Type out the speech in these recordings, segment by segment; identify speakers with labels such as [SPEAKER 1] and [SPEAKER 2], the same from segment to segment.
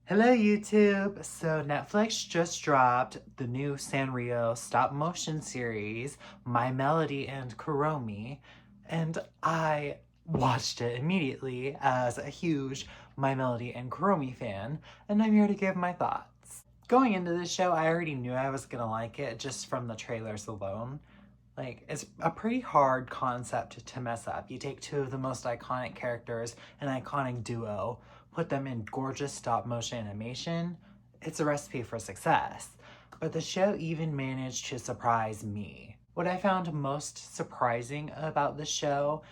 [SPEAKER 1] Hello YouTube! So Netflix just dropped the new Sanrio stop motion series, My Melody and Kuromi, and I watched it immediately as a huge My Melody and Kuromi fan, and I'm here to give my thoughts. Going into this show, I already knew I was gonna like it just from the trailers alone. Like, it's a pretty hard concept to mess up. You take two of the most iconic characters, an iconic duo, put them in gorgeous stop motion animation. It's a recipe for success. But the show even managed to surprise me. What I found most surprising about the show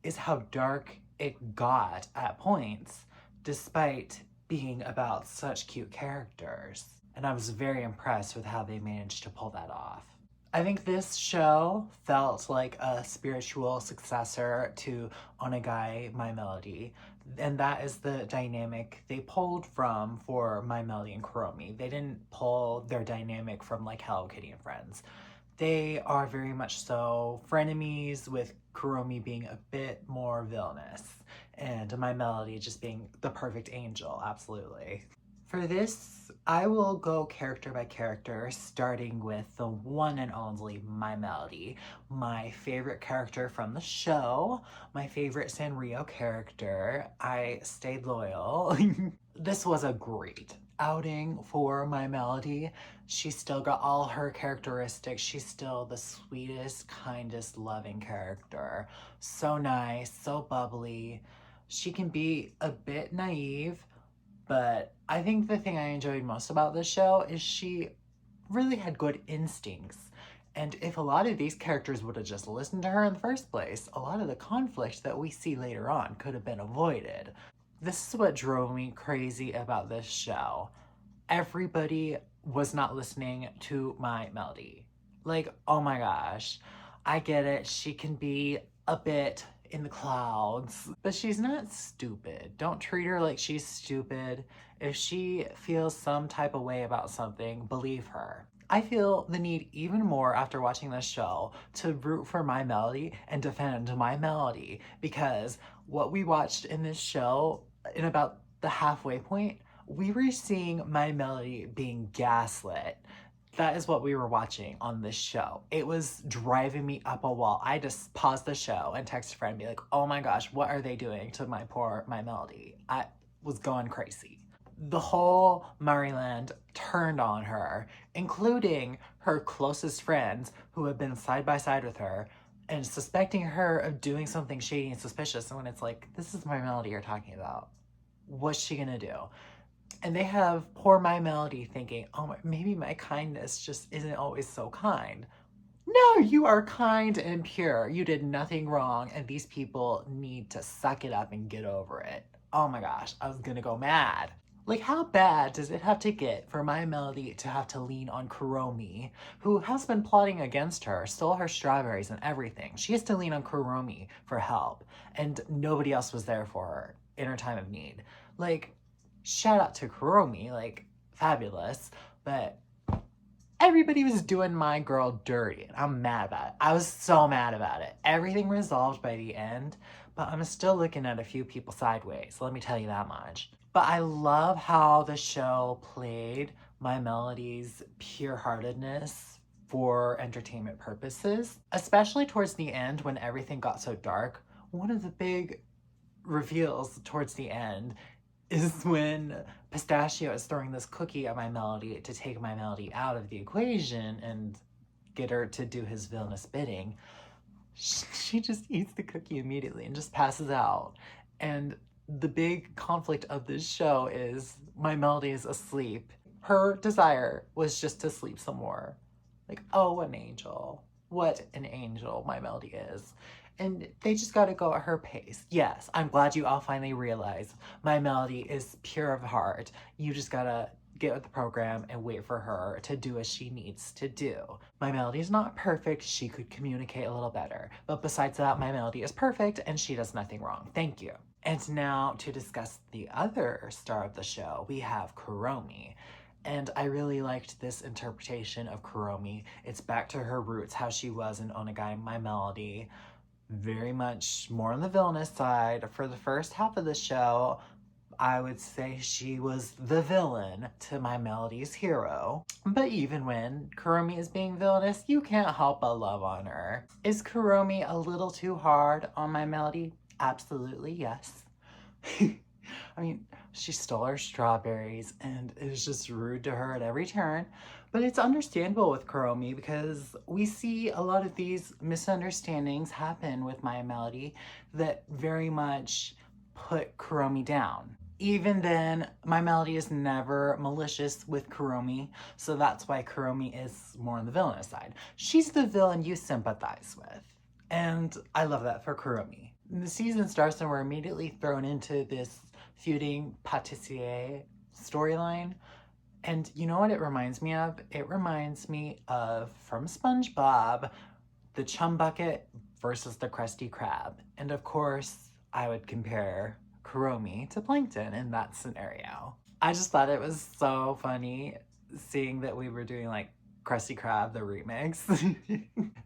[SPEAKER 1] is how dark it got at points, despite being about such cute characters. And I was very impressed with how they managed to pull that off. I think this show felt like a spiritual successor to Onegai My Melody, and that is the dynamic they pulled from for My Melody and Kuromi. They didn't pull their dynamic from like Hello Kitty and Friends. They are very much so frenemies, with Kuromi being a bit more villainous and My Melody just being the perfect angel, absolutely. For this, I will go character by character, starting with the one and only My Melody, my favorite character from the show, my favorite Sanrio character. I stayed loyal. This was a great outing for My Melody. She still got all her characteristics. She's still the sweetest, kindest, loving character. So nice, so bubbly. She can be a bit naive, but I think the thing I enjoyed most about this show is she really had good instincts. And if a lot of these characters would have just listened to her in the first place, a lot of the conflict that we see later on could have been avoided. This is what drove me crazy about this show. Everybody was not listening to My Melody. Like, oh my gosh. I get it. She can be a bit in the clouds, but she's not stupid. Don't treat her like she's stupid. If she feels some type of way about something, believe her. I feel the need even more after watching this show to root for My Melody and defend My Melody, because what we watched in this show, in about the halfway point, we were seeing My Melody being gaslit. That is what we were watching on this show. It was driving me up a wall. I just paused the show and text a friend and be like, oh my gosh, what are they doing to my poor My Melody? I was going crazy. The whole Maryland turned on her, including her closest friends who have been side by side with her and suspecting her of doing something shady and suspicious. And when it's like, this is My Melody you're talking about. What's she gonna do? And they have poor My Melody thinking, oh, maybe my kindness just isn't always so kind. No, you are kind and pure. You did nothing wrong, and these people need to suck it up and get over it. Oh my gosh, I was gonna go mad. Like, how bad does it have to get for My Melody to have to lean on Kuromi, who has been plotting against her, stole her strawberries and everything? She has to lean on Kuromi for help, and nobody else was there for her in her time of need. Like, shout out to Kuromi, like, fabulous, but everybody was doing my girl dirty, and I'm mad about it. I was so mad about it. Everything resolved by the end, but I'm still looking at a few people sideways, let me tell you that much. But I love how the show played My Melody's pure-heartedness for entertainment purposes, especially towards the end when everything got so dark. One of the big reveals towards the end is when Pistachio is throwing this cookie at My Melody to take My Melody out of the equation and get her to do his villainous bidding. She just eats the cookie immediately and just passes out. And the big conflict of this show is My Melody is asleep. Her desire was just to sleep some more. Like, oh, what an angel. What an angel My Melody is. And they just gotta go at her pace. Yes, I'm glad you all finally realize My Melody is pure of heart. You just gotta get with the program and wait for her to do as she needs to do. My Melody is not perfect. She could communicate a little better. But besides that, My Melody is perfect and she does nothing wrong. Thank you. And now to discuss the other star of the show, we have Kuromi. And I really liked this interpretation of Kuromi. It's back to her roots, how she was in Onegai My Melody. Very much more on the villainous side for the first half of the show. I would say she was the villain to My Melody's hero. But even when Kuromi is being villainous, you can't help but love on her. Is Kuromi a little too hard on My Melody? Absolutely, yes. I mean, she stole our strawberries and it was just rude to her at every turn. But it's understandable with Kuromi because we see a lot of these misunderstandings happen with My Melody that very much put Kuromi down. Even then, My Melody is never malicious with Kuromi, so that's why Kuromi is more on the villainous side. She's the villain you sympathize with. And I love that for Kuromi. The season starts and we're immediately thrown into this feuding patissier storyline. And you know what it reminds me of? It reminds me of, from SpongeBob, the Chum Bucket versus the Krusty Krab. And of course, I would compare Kuromi to Plankton in that scenario. I just thought it was so funny seeing that we were doing like Krusty Krab, the remix.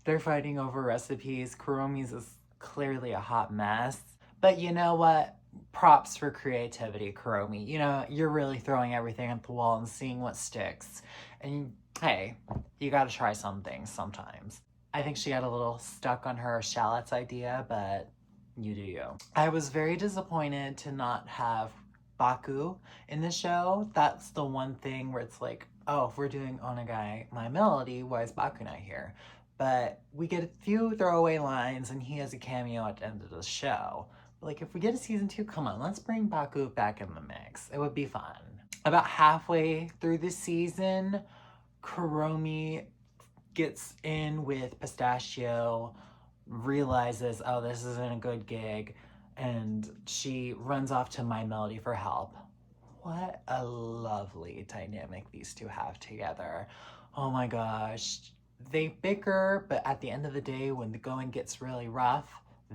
[SPEAKER 1] They're fighting over recipes. Kuromi's is clearly a hot mess. But you know what? Props for creativity, Kuromi. You know, you're really throwing everything at the wall and seeing what sticks. And hey, you gotta try some things sometimes. I think she got a little stuck on her shallots idea, but you do you. I was very disappointed to not have Baku in the show. That's the one thing where it's like, oh, if we're doing Onagai My Melody, why is Baku not here? But we get a few throwaway lines and he has a cameo at the end of the show. Like, if we get a season 2, come on, let's bring Baku back in the mix. It would be fun. About halfway through the season, Kuromi gets in with Pistachio, realizes, oh, this isn't a good gig, and she runs off to My Melody for help. What a lovely dynamic these two have together. Oh my gosh. They bicker, but at the end of the day, when the going gets really rough,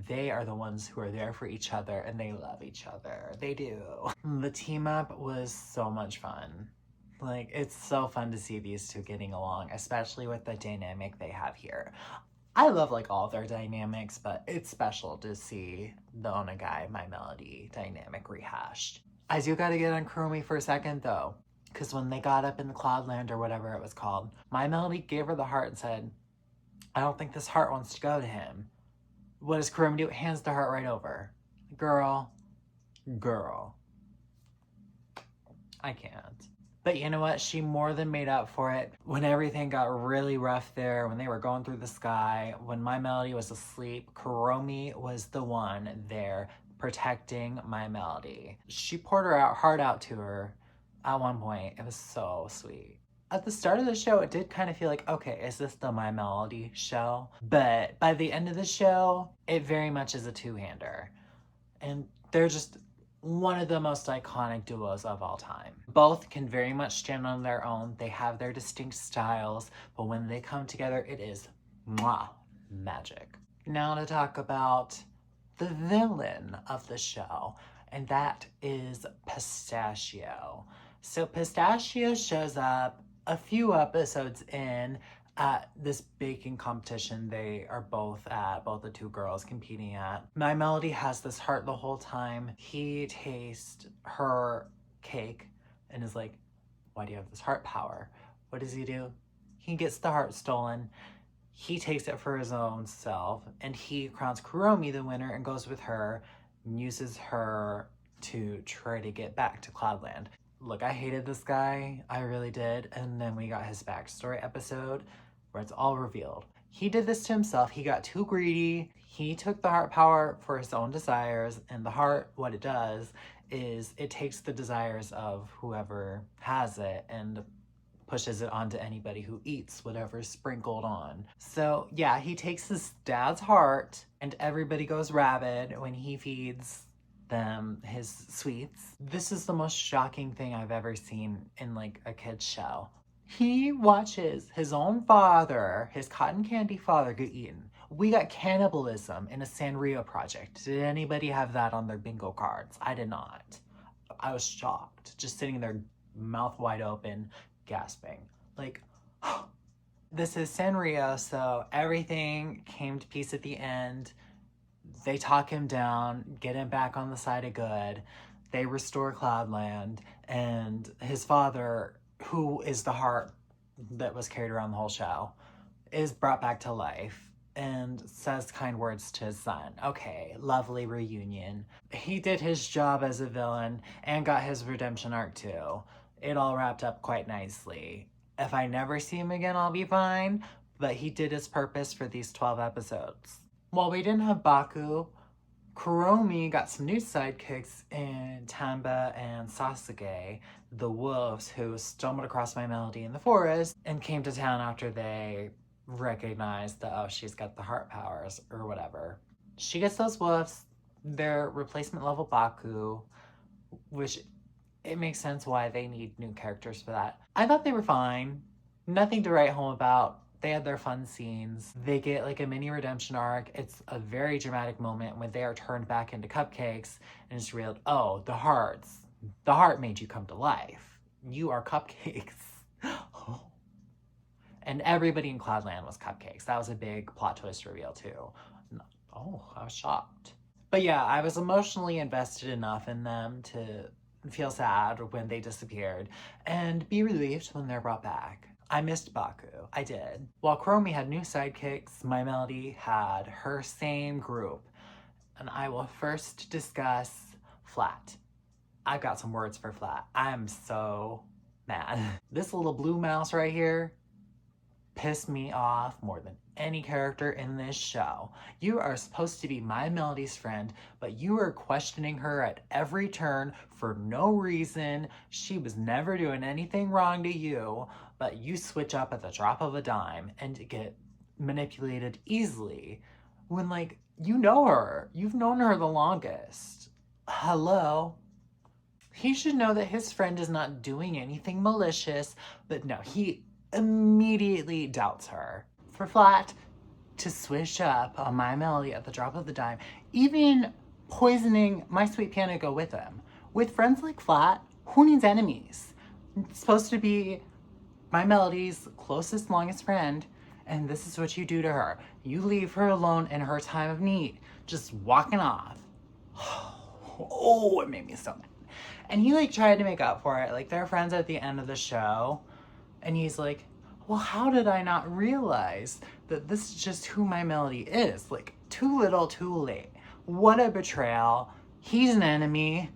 [SPEAKER 1] they are the ones who are there for each other and they love each other. They do. The team up was so much fun. Like, it's so fun to see these two getting along, especially with the dynamic they have here. I love like all their dynamics, but it's special to see the Onagai My Melody dynamic rehashed. I do gotta get on Kuromi for a second though, because when they got up in the Cloudland or whatever it was called, My Melody gave her the heart and said, I don't think this heart wants to go to him. What does Kuromi do? Hands the heart right over. Girl. I can't. But you know what? She more than made up for it. When everything got really rough there, when they were going through the sky, when My Melody was asleep, Kuromi was the one there protecting My Melody. She poured her heart out to her at one point. It was so sweet. At the start of the show, it did kind of feel like, okay, is this the My Melody show? But by the end of the show, it very much is a two-hander. And they're just one of the most iconic duos of all time. Both can very much stand on their own. They have their distinct styles, but when they come together, it is mwah, magic. Now to talk about the villain of the show, and that is Pistachio. So Pistachio shows up a few episodes in at this baking competition they are both at, both the two girls competing at. My Melody has this heart the whole time. He tastes her cake and is like, why do you have this heart power? What does he do? He gets the heart stolen. He takes it for his own self and he crowns Kuromi the winner and goes with her and uses her to try to get back to Cloudland. Look, I hated this guy, I really did, and then we got his backstory episode where it's all revealed. He did this to himself, he got too greedy, he took the heart power for his own desires, and the heart, what it does is it takes the desires of whoever has it and pushes it onto anybody who eats whatever's sprinkled on. So yeah, he takes his dad's heart and everybody goes rabid when he feeds them his sweets. This is the most shocking thing I've ever seen in like a kid's show. He watches his own father, his cotton candy father, get eaten. We got cannibalism in a Sanrio project. Did anybody have that on their bingo cards? I did not. I was shocked, just sitting there mouth wide open, gasping. Like, this is Sanrio, so everything came to peace at the end. They talk him down, get him back on the side of good. They restore Cloudland, and his father, who is the heart that was carried around the whole show, is brought back to life and says kind words to his son. Okay, lovely reunion. He did his job as a villain and got his redemption arc too. It all wrapped up quite nicely. If I never see him again, I'll be fine, but he did his purpose for these 12 episodes. While we didn't have Baku, Kuromi got some new sidekicks in Tamba and Sasuke, the wolves who stumbled across My Melody in the forest and came to town after they recognized that, oh, she's got the heart powers or whatever. She gets those wolves, their replacement level Baku, which it makes sense why they need new characters for that. I thought they were fine. Nothing to write home about. They had their fun scenes. They get like a mini redemption arc. It's a very dramatic moment when they are turned back into cupcakes and it's revealed, oh, the heart made you come to life. You are cupcakes. And everybody in Cloudland was cupcakes. That was a big plot twist reveal too. Oh, I was shocked. But yeah, I was emotionally invested enough in them to feel sad when they disappeared and be relieved when they're brought back. I missed Baku. I did. While Kuromi had new sidekicks, My Melody had her same group. And I will first discuss Flat. I've got some words for Flat. I'm so mad. This little blue mouse right here pissed me off more than any character in this show. You are supposed to be My Melody's friend, but you are questioning her at every turn for no reason. She was never doing anything wrong to you, but you switch up at the drop of a dime and get manipulated easily when, like, you know her. You've known her the longest. Hello? He should know that his friend is not doing anything malicious, but no, he immediately doubts her. For Flat to switch up on My Melody at the drop of the dime, even poisoning My Sweet Piano go with him. With friends like Flat, who needs enemies? It's supposed to be My Melody's closest, longest friend, and this is what you do to her. You leave her alone in her time of need, just walking off. Oh, it made me so mad. And he like tried to make up for it. Like they're friends at the end of the show. And he's like, well, how did I not realize that this is just who My Melody is? Like, too little, too late. What a betrayal. He's an enemy.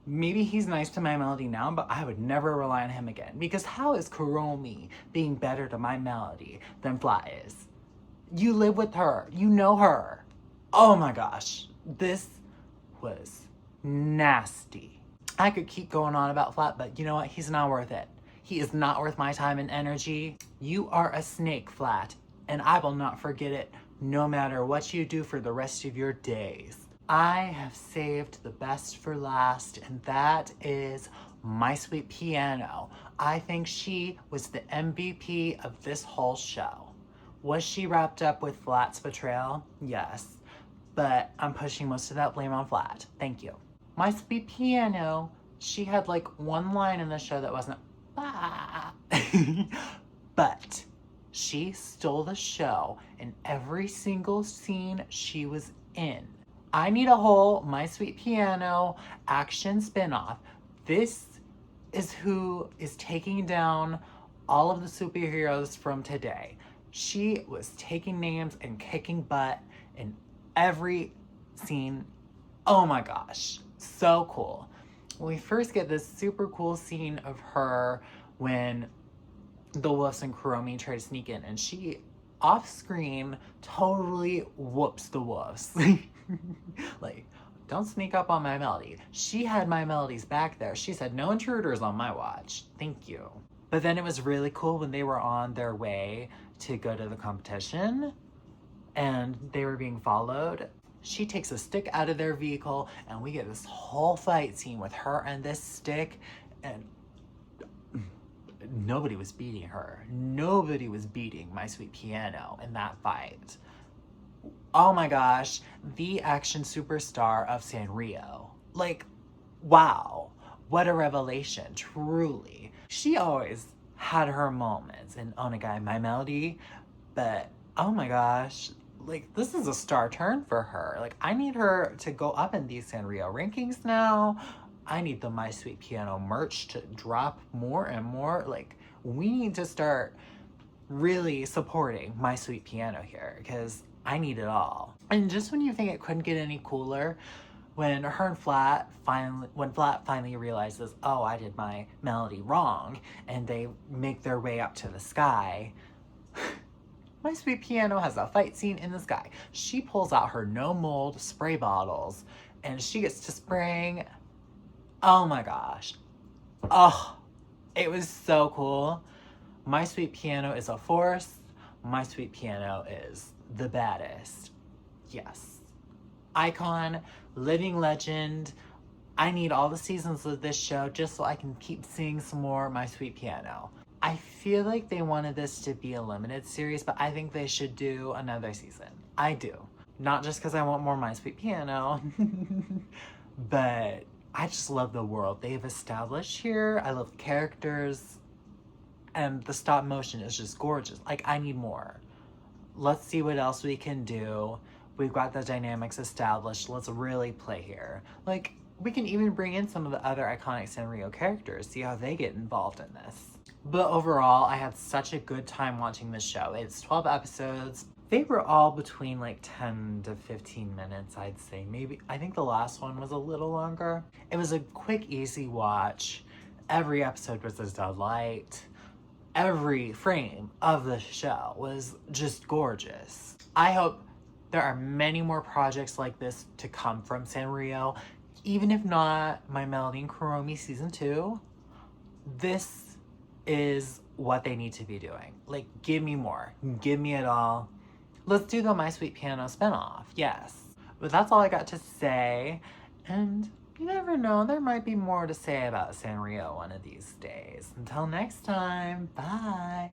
[SPEAKER 1] Maybe he's nice to My Melody now, but I would never rely on him again. Because how is Kuromi being better to My Melody than Flat is? You live with her. You know her. Oh my gosh. This was nasty. I could keep going on about Flat, but you know what? He's not worth it. He is not worth my time and energy. You are a snake, Flat, and I will not forget it no matter what you do for the rest of your days. I have saved the best for last, and that is My Sweet Piano. I think she was the MVP of this whole show. Was she wrapped up with Flat's betrayal? Yes, but I'm pushing most of that blame on Flat. Thank you. My Sweet Piano, she had like one line in the show that wasn't but she stole the show in every single scene she was in. I need a whole My Sweet Piano action spinoff. This is who is taking down all of the superheroes from today. She was taking names and kicking butt in every scene. Oh my gosh, so cool. We first get this super cool scene of her when the wolves and Kuromi try to sneak in, and she off screen totally whoops the wolves. Like, don't sneak up on My Melody. She had My Melody's back there. She said, no intruders on my watch. Thank you. But then it was really cool when they were on their way to go to the competition and they were being followed. She takes a stick out of their vehicle and we get this whole fight scene with her and this stick, and nobody was beating her. Nobody was beating My Sweet Piano in that fight. Oh my gosh, the action superstar of Sanrio. Like, wow, what a revelation, truly. She always had her moments in Onagai My Melody, but oh my gosh, like, this is a star turn for her. Like, I need her to go up in these Sanrio rankings now. I need the My Sweet Piano merch to drop more and more. Like, we need to start really supporting My Sweet Piano here because I need it all. And just when you think it couldn't get any cooler, when Flat finally realizes, oh, I did my melody wrong, and they make their way up to the sky, My Sweet Piano has a fight scene in the sky. She pulls out her no mold spray bottles and she gets to spraying. Oh my gosh. Oh, it was so cool. My Sweet Piano is a force. My Sweet Piano is the baddest. Yes. Icon, living legend. I need all the seasons of this show just so I can keep seeing some more My Sweet Piano. I feel like they wanted this to be a limited series, but I think they should do another season. I do. Not just because I want more My Sweet Piano, but I just love the world they've established here. I love the characters, and the stop motion is just gorgeous. Like, I need more. Let's see what else we can do. We've got the dynamics established. Let's really play here. Like, we can even bring in some of the other iconic Sanrio characters, see how they get involved in this. But overall, I had such a good time watching this show. It's 12 episodes. They were all between like 10 to 15 minutes, I'd say. Maybe, I think the last one was a little longer. It was a quick, easy watch. Every episode was a delight. Every frame of the show was just gorgeous. I hope there are many more projects like this to come from Sanrio. Even if not My Melody Kuromi Season 2, this is what they need to be doing. Like, give me more. Give me it all. Let's do the My Sweet Piano spinoff. Yes. But that's all I got to say. And you never know, there might be more to say about Sanrio one of these days. Until next time, bye.